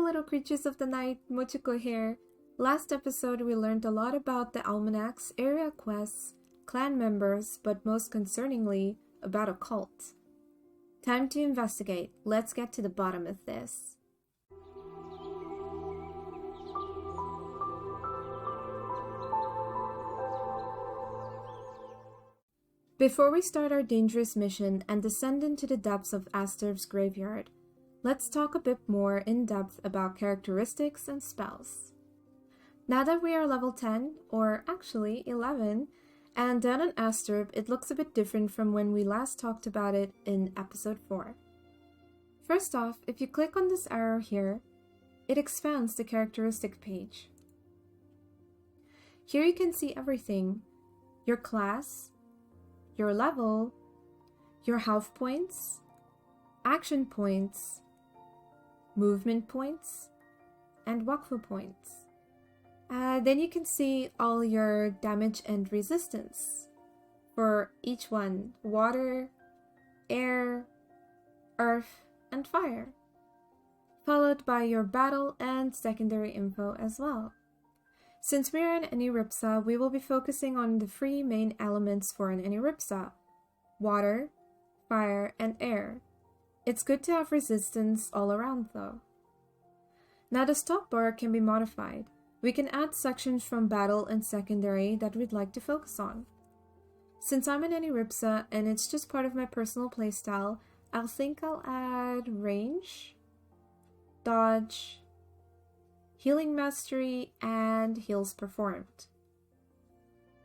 little creatures of the night, Mochiko here. Last episode we learned a lot about the almanacs, area quests, clan members, but most concerningly, about a cult. Time to investigate. Let's get to the bottom of this. Before we start our dangerous mission and descend into the depths of Asturv's graveyard, let's talk a bit more in depth about characteristics and spells. Now that we are level 10, or actually 11, and down on Asturv, it looks a bit different from when we last talked about it in episode 4. First off, if you click on this arrow here, it expands the characteristic page. Here you can see everything: your class, your level, your health points, action points, movement points, and Wakfu points. Then you can see all your damage and resistance for each one: water, air, earth, and fire, followed by your battle and secondary info as well. Since we are in Aniripsa, we will be focusing on the 3 main elements for an Aniripsa: water, fire, and air. It's good to have resistance all around though. Now the stop bar can be modified. We can add sections from battle and secondary that we'd like to focus on. Since I'm in Aniripsa and it's just part of my personal playstyle, I'll add range, dodge, healing mastery, and heals performed.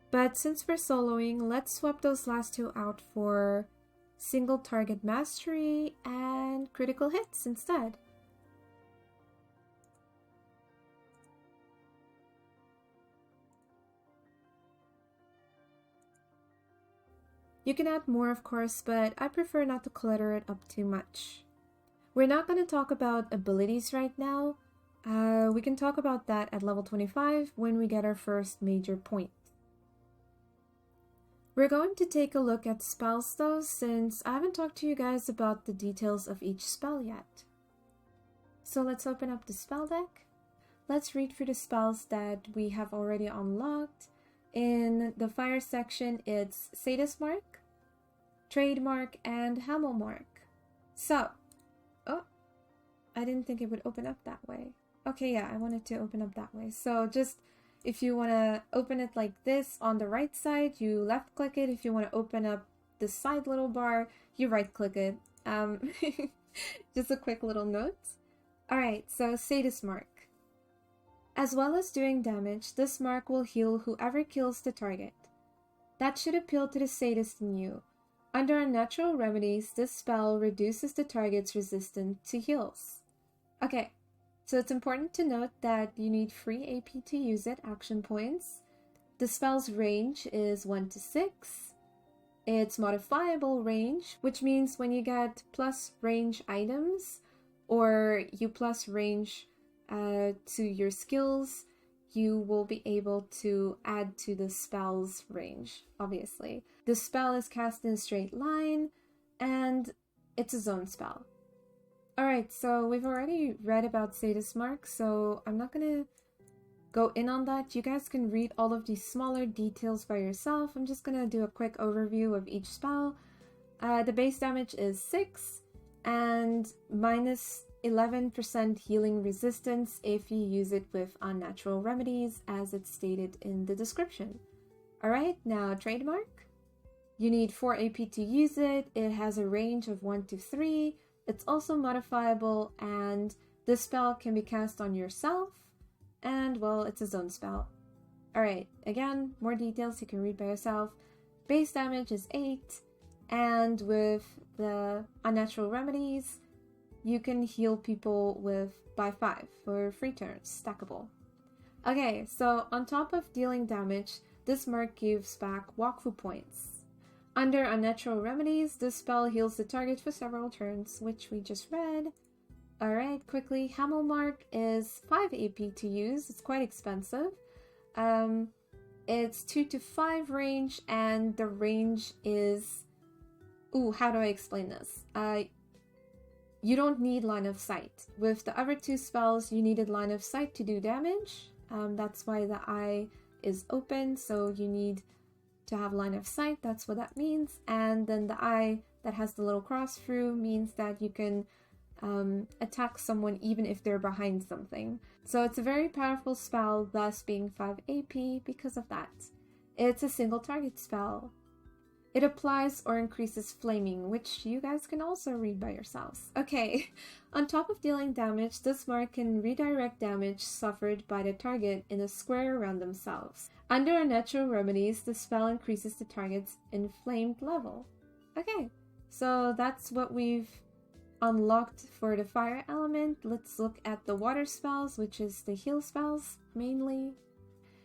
But since we're soloing, let's swap those last 2 out for single target mastery and critical hits instead. You can add more, of course, but I prefer not to clutter it up too much. We're not going to talk about abilities right now. We can talk about that at level 25 when we get our first major point. We're going to take a look at spells though, since I haven't talked to you guys about the details of each spell yet. So let's open up the spell deck. Let's read through the spells that we have already unlocked. In the fire section, it's Sadist Mark, Trademark, and Hamel Mark. So, oh, I didn't think it would open up that way. Okay, yeah, I wanted to open up that way. So just, if you want to open it like this on the right side, you left click it. If you want to open up the side little bar, you right click it. Just a quick little note. Alright, so Sadist Mark. As well as doing damage, this mark will heal whoever kills the target. That should appeal to the sadist in you. Under Unnatural Remedies, this spell reduces the target's resistance to heals. Okay, so it's important to note that you need free AP to use it, action points. The spell's range is 1 to 6. It's modifiable range, which means when you get plus range items, or you plus range to your skills, you will be able to add to the spell's range, obviously. The spell is cast in a straight line, and it's a zone spell. Alright, so we've already read about Sadist Mark, so I'm not gonna go in on that. You guys can read all of these smaller details by yourself. I'm just gonna do a quick overview of each spell. The base damage is 6, and minus 11% healing resistance if you use it with Unnatural Remedies, as it's stated in the description. Alright, now Trademark. You need 4 AP to use it. It has a range of 1 to 3. It's also modifiable, and this spell can be cast on yourself, and well, it's a zone spell. Alright, again, more details you can read by yourself. Base damage is 8, and with the Unnatural Remedies, you can heal people by 5 for 3 turns, stackable. Okay, so on top of dealing damage, this mark gives back Wakfu points. Under Unnatural Remedies, this spell heals the target for several turns, which we just read. Alright, quickly, Hamel Mark is 5 AP to use. It's quite expensive. It's 2 to 5 range, and the range is... Ooh, how do I explain this? you don't need line of sight. With the other two spells, you needed line of sight to do damage. That's why the eye is open, so you need to have line of sight. That's what that means. And then the eye that has the little cross through means that you can attack someone even if they're behind something. So it's a very powerful spell, thus being 5 AP because of that. It's a single target spell. It applies or increases flaming, which you guys can also read by yourselves. Okay, on top of dealing damage, this mark can redirect damage suffered by the target in a square around themselves. Under Unnatural Remedies, the spell increases the target's inflamed level. Okay, so that's what we've unlocked for the fire element. Let's look at the water spells, which is the heal spells mainly.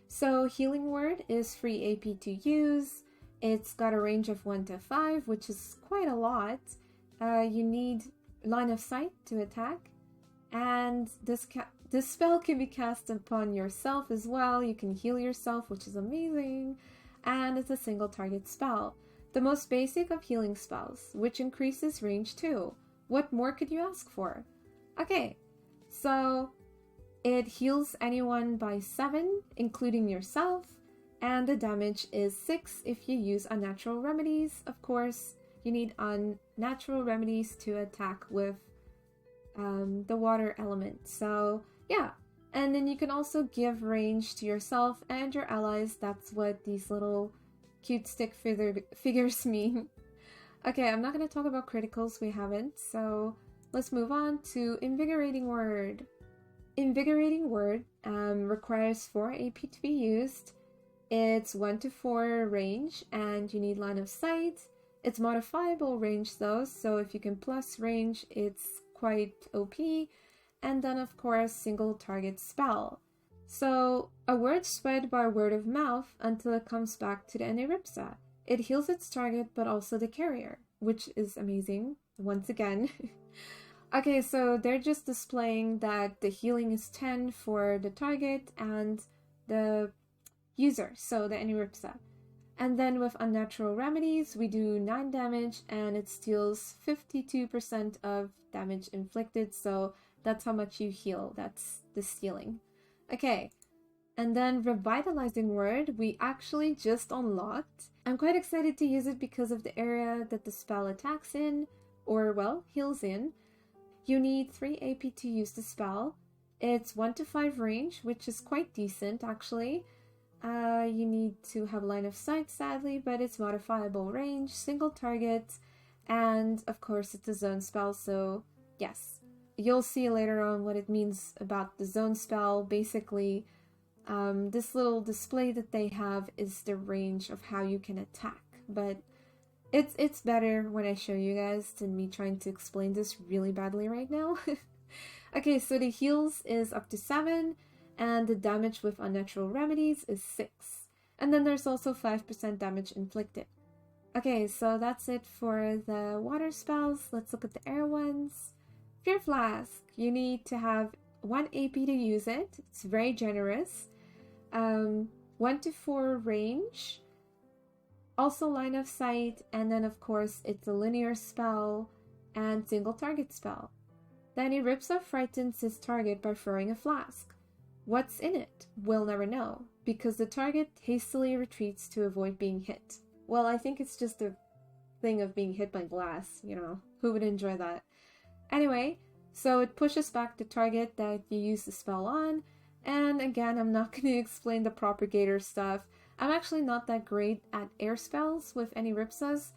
So Healing Word is free AP to use. It's got a range of 1 to 5, which is quite a lot. You need line of sight to attack, and this spell can be cast upon yourself as well. You can heal yourself, which is amazing, and it's a single target spell. The most basic of healing spells, which increases range too. What more could you ask for? Okay, so it heals anyone by 7, including yourself. And the damage is 6 if you use Unnatural Remedies. Of course, you need Unnatural Remedies to attack with the water element. So yeah, and then you can also give range to yourself and your allies. That's what these little cute stick figures mean. Okay, I'm not going to talk about criticals, we haven't. So let's move on to Invigorating Word. Invigorating Word requires 4 AP to be used. It's 1 to 4 range, and you need line of sight. It's modifiable range though, so if you can plus range, it's quite OP. And then of course, single target spell. So a word spread by word of mouth until it comes back to the Aniripsa. It heals its target, but also the carrier, which is amazing, once again. Okay, so they're just displaying that the healing is 10 for the target and the user, so the Aniripsa. And then with Unnatural Remedies, we do 9 damage and it steals 52% of damage inflicted, so that's how much you heal, that's the stealing. Okay, and then Revitalizing Word, we actually just unlocked. I'm quite excited to use it because of the area that the spell attacks in, or well, heals in. You need 3 AP to use the spell. It's 1 to 5 range, which is quite decent actually. You need to have line of sight, sadly, but it's modifiable range, single target, and of course it's a zone spell, so yes. You'll see later on what it means about the zone spell. Basically, this little display that they have is the range of how you can attack, but it's better when I show you guys than me trying to explain this really badly right now. Okay, so the heals is up to 7, and the damage with Unnatural Remedies is 6. And then there's also 5% damage inflicted. Okay, so that's it for the water spells. Let's look at the air ones. Fear Flask, you need to have 1 AP to use it. It's very generous. 1 to 4 range. Also line of sight, and then of course it's a linear spell and single target spell. Then he rips off frightens his target by throwing a flask. What's in it? We'll never know, because the target hastily retreats to avoid being hit. Well, I think it's just a thing of being hit by glass, you know, who would enjoy that? Anyway, so it pushes back the target that you use the spell on, and again, I'm not going to explain the propagator stuff. I'm actually not that great at air spells with any Ripsas.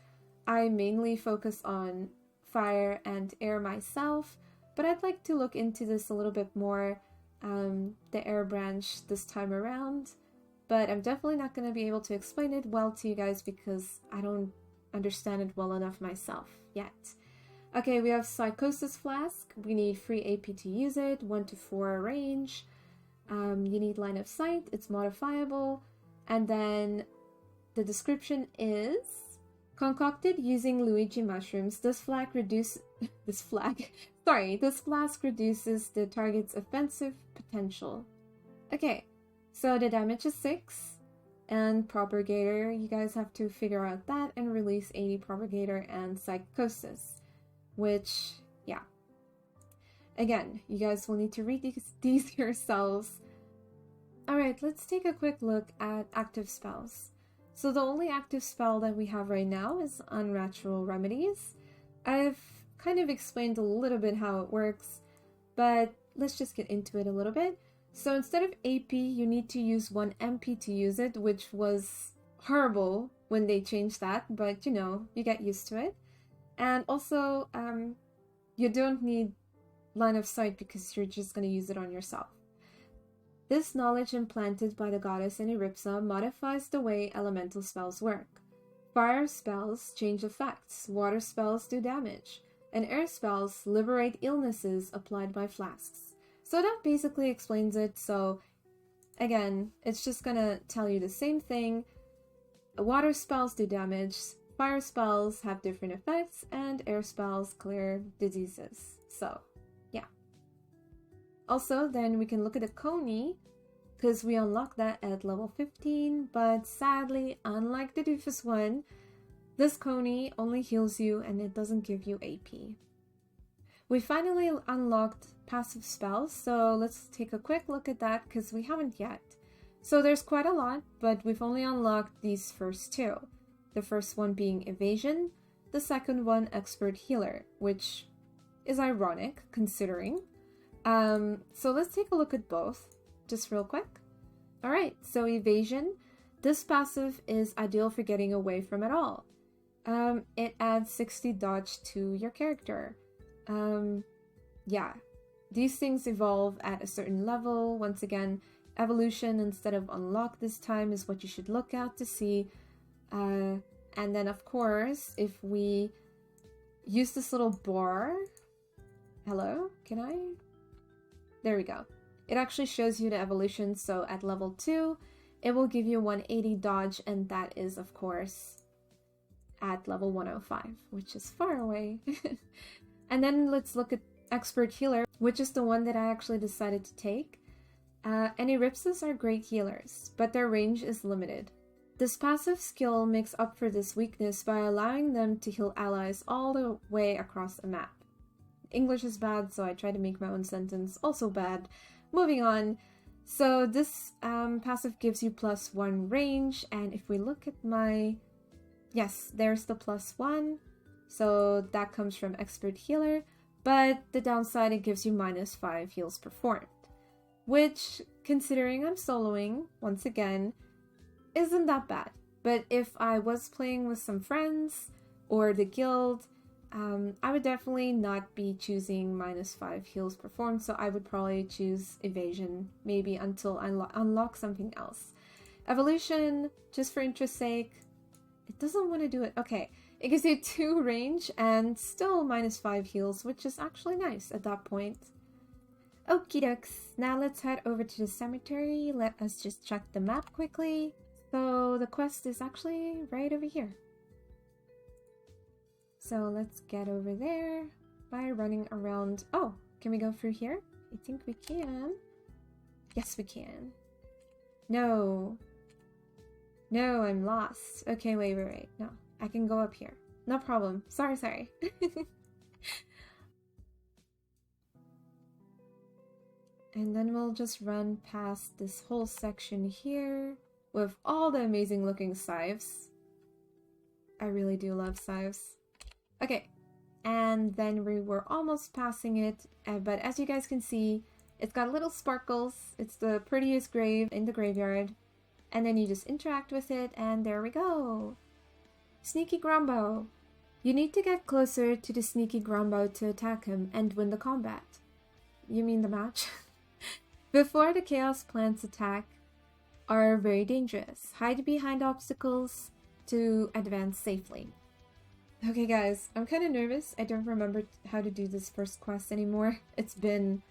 I mainly focus on fire and air myself, but I'd like to look into this a little bit more, the air branch this time around. But I'm definitely not going to be able to explain it well to you guys because I don't understand it well enough myself yet. Okay, we have Psychosis Flask. We need 3 AP to use it, 1 to 4 range. You need line of sight, it's modifiable. And then the description is concocted using Luigi mushrooms. This flask reduces the target's offensive potential. Okay, so the damage is 6, and propagator, you guys have to figure out that and release 80 propagator and psychosis, which, yeah, Again, you guys will need to read these yourselves. Alright, let's take a quick look at active spells. So the only active spell that we have right now is Unnatural Remedies. I've kind of explained a little bit how it works, but let's just get into it a little bit. So instead of AP, you need to use 1 MP to use it, which was horrible when they changed that, but you know, you get used to it. And also, you don't need line of sight because you're just going to use it on yourself. This knowledge implanted by the goddess in Iripsa modifies the way elemental spells work. Fire spells change effects, water spells do damage, and air spells liberate illnesses applied by flasks. So that basically explains it. So again, it's just gonna tell you the same thing. Water spells do damage, fire spells have different effects, and air spells clear diseases. So yeah. Also, then we can look at the Koni, because we unlocked that at level 15, but sadly, unlike the Dofus one, this Koni only heals you and it doesn't give you AP. We finally unlocked passive spells, so let's take a quick look at that because we haven't yet. So there's quite a lot, but we've only unlocked these first 2. The first one being Evasion, the second one Expert Healer, which is ironic considering. So let's take a look at both, just real quick. Alright, so Evasion. This passive is ideal for getting away from it all. It adds 60 dodge to your character. Yeah, these things evolve at a certain level. Once again, evolution instead of unlock this time is what you should look out to see. And then of course, if we use this little bar, hello, can I? There we go. It actually shows you the evolution. So at level 2, it will give you 180 dodge, and that is of course at level 105, which is far away. And then let's look at Expert Healer, which is the one that I actually decided to take. And Iripsas are great healers, but their range is limited. This passive skill makes up for this weakness by allowing them to heal allies all the way across a map. English is bad, so I try to make my own sentence also bad. Moving on. So this passive gives you +1 range, and if we look at my... Yes, there's the +1. So that comes from Expert Healer, but the downside, it gives you -5 heals performed. Which, considering I'm soloing, once again, isn't that bad. But if I was playing with some friends or the guild, I would definitely not be choosing -5 heals performed, so I would probably choose Evasion, maybe until I unlock something else. Evolution, just for interest's sake, it doesn't want to do it. Okay, it gives you 2 range and still -5 heals, which is actually nice at that point. Okie dokes, now let's head over to the cemetery. Let us just check the map quickly. So the quest is actually right over here. So let's get over there by running around. Oh, can we go through here? I think we can. Yes, we can. No. No, I'm lost. Okay, wait. No, I can go up here. No problem. Sorry. And then we'll just run past this whole section here with all the amazing looking scythes. I really do love scythes. Okay, and then we were almost passing it, but as you guys can see, it's got little sparkles. It's the prettiest grave in the graveyard. And then you just interact with it, and there we go. Sneaky Grumbo. You need to get closer to the Sneaky Grumbo to attack him and win the combat. You mean the match? Before the Chaos Plants attack are very dangerous. Hide behind obstacles to advance safely. Okay guys, I'm kind of nervous. I don't remember how to do this first quest anymore. It's been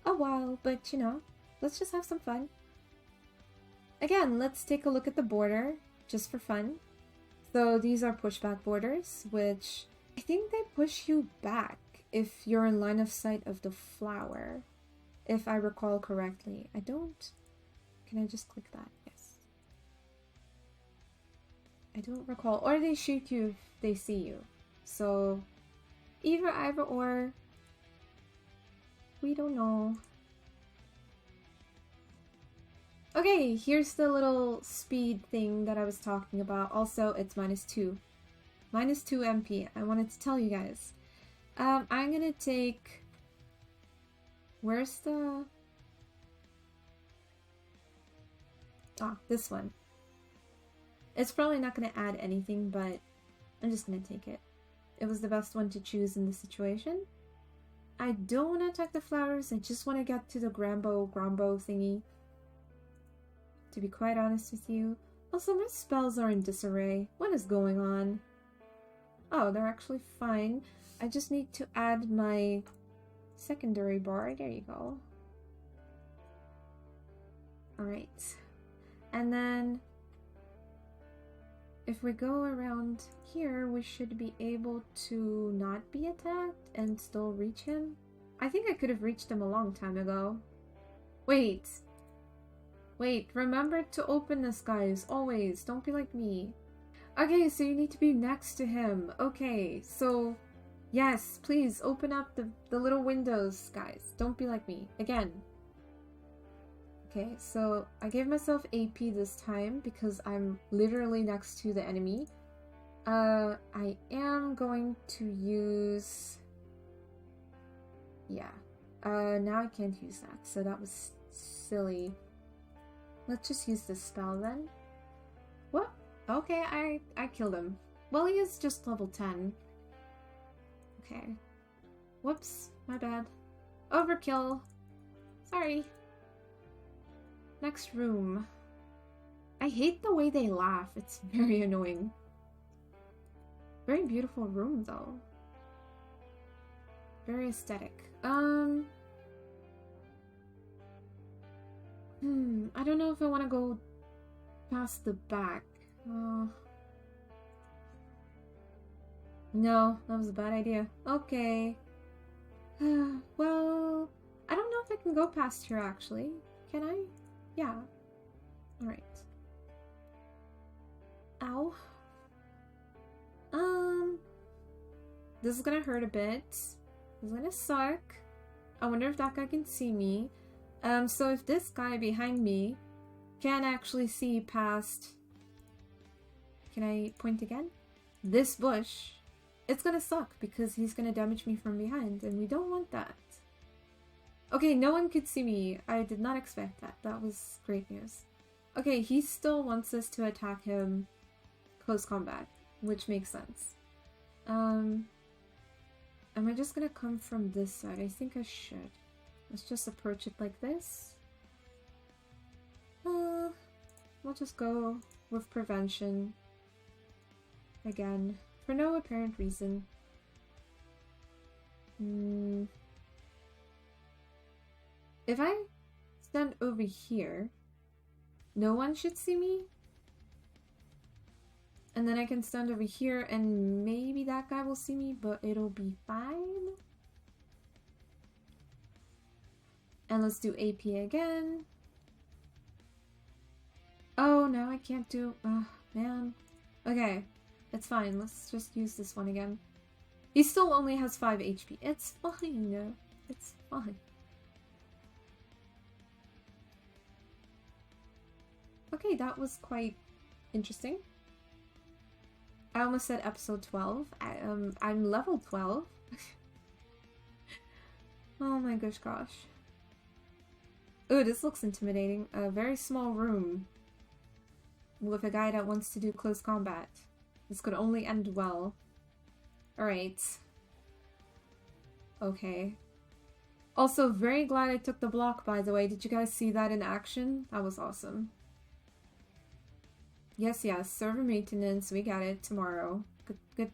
a while, but you know, let's just have some fun. Again, let's take a look at the border, just for fun. So these are pushback borders, which I think they push you back if you're in line of sight of the flower, if I recall correctly. I don't... Can I just click that? Yes. I don't recall. Or they shoot you if they see you. So either or. We don't know. Okay, here's the little speed thing that I was talking about. Also, it's -2. -2 MP. I wanted to tell you guys. I'm gonna take... Where's the... Ah, this one. It's probably not gonna add anything, but I'm just gonna take it. It was the best one to choose in this situation. I don't want to attack the flowers, I just want to get to the Grombo thingy. To be quite honest with you. Also, my spells are in disarray. What is going on? Oh, they're actually fine. I just need to add my secondary bar. There you go. Alright. And then, if we go around here, we should be able to not be attacked and still reach him. I think I could have reached him a long time ago. Wait. Wait, remember to open this, guys. Always. Don't be like me. Okay, so you need to be next to him. Okay, so... Yes, please, open up the little windows, guys. Don't be like me. Again. Okay, so I gave myself AP this time because I'm literally next to the enemy. I am going to use... Yeah. Now I can't use that, so that was silly. Let's just use this spell then. What? Okay, I killed him. Well, he is just level 10. Okay. Whoops, my bad. Overkill. Sorry. Next room. I hate the way they laugh. It's very annoying. Very beautiful room, though. Very aesthetic. I don't know if I want to go past the back. No, that was a bad idea. Okay. Well, I don't know if I can go past here, actually. Can I? Yeah. Alright. Ow. This is gonna hurt a bit. This is gonna suck. I wonder if that guy can see me. So if this guy behind me can actually see past... Can I point again? This bush, it's gonna suck because he's gonna damage me from behind, and we don't want that. Okay, no one could see me. I did not expect that. That was great news. Okay, he still wants us to attack him close combat, which makes sense. Am I just gonna come from this side? I think I should. Let's just approach it like this. We'll just go with prevention. Again, for no apparent reason. If I stand over here, no one should see me. And then I can stand over here and maybe that guy will see me, but it'll be fine. And let's do AP again. Oh, now I can't do... Oh, man. Okay, it's fine. Let's just use this one again. He still only has 5 HP. It's fine. It's fine. Okay, that was quite interesting. I almost said episode 12. I'm level 12. Oh my gosh. Ooh, this looks intimidating. A very small room with a guy that wants to do close combat. This could only end well. Alright. Okay. Also, very glad I took the block, by the way. Did you guys see that in action? That was awesome. Yes, server maintenance. We got it tomorrow. Good.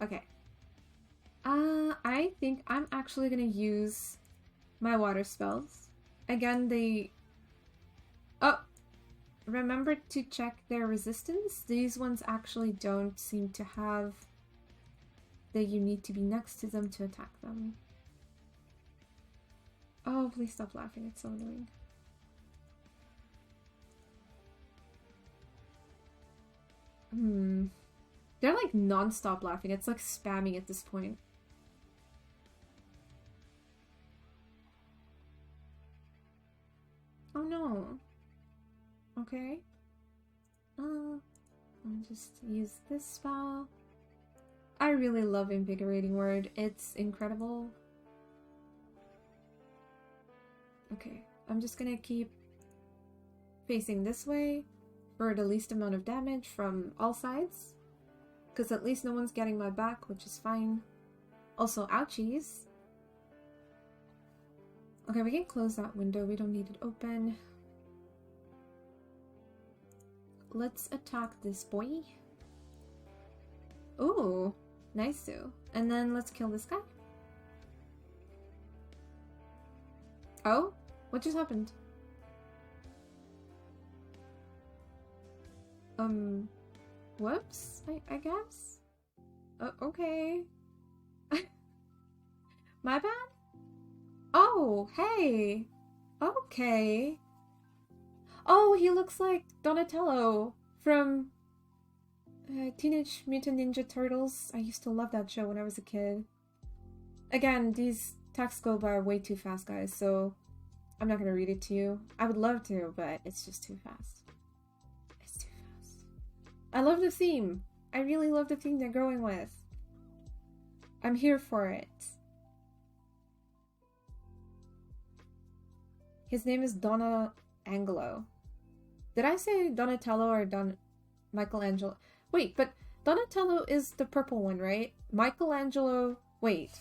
Okay. I think I'm actually gonna use my water spells. Again, they... Oh! Remember to check their resistance. These ones actually don't seem to have that you need to be next to them to attack them. Oh, please stop laughing. It's so annoying. They're like non-stop laughing. It's like spamming at this point. Oh no. Okay. I'll just use this spell. I really love Invigorating Word. It's incredible. Okay, I'm just gonna keep facing this way for the least amount of damage from all sides. Because at least no one's getting my back, which is fine. Also, ouchies. Okay, we can close that window. We don't need it open. Let's attack this boy. Ooh, nice too. And then let's kill this guy. Oh, what just happened? Whoops, I guess? Okay. My bad? Oh, hey! Okay. Oh, he looks like Donatello from Teenage Mutant Ninja Turtles. I used to love that show when I was a kid. Again, these texts go by way too fast, guys, so I'm not gonna read it to you. I would love to, but it's just too fast. It's too fast. I love the theme. I really love the theme they're going with. I'm here for it. His name is Donna Angelo. Did I say Donatello or Michelangelo? Wait, but Donatello is the purple one, right? Michelangelo... Wait.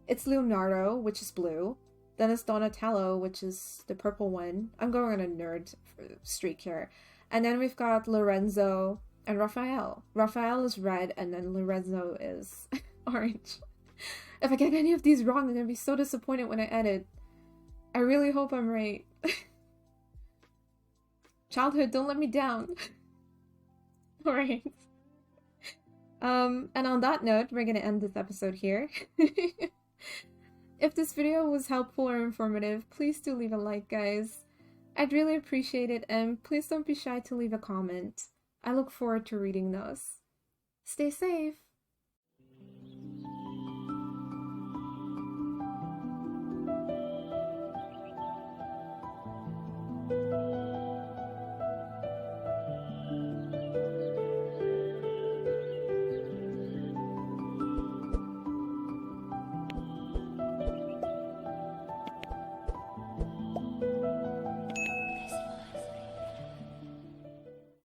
It's Leonardo, which is blue. Then it's Donatello, which is the purple one. I'm going on a nerd streak here. And then we've got Lorenzo and Raphael. Raphael is red, and then Lorenzo is orange. If I get any of these wrong, I'm going to be so disappointed when I edit. I really hope I'm right. Childhood, don't let me down. Alright. And on that note, we're gonna end this episode here. If this video was helpful or informative, please do leave a like, guys. I'd really appreciate it, and please don't be shy to leave a comment. I look forward to reading those. Stay safe!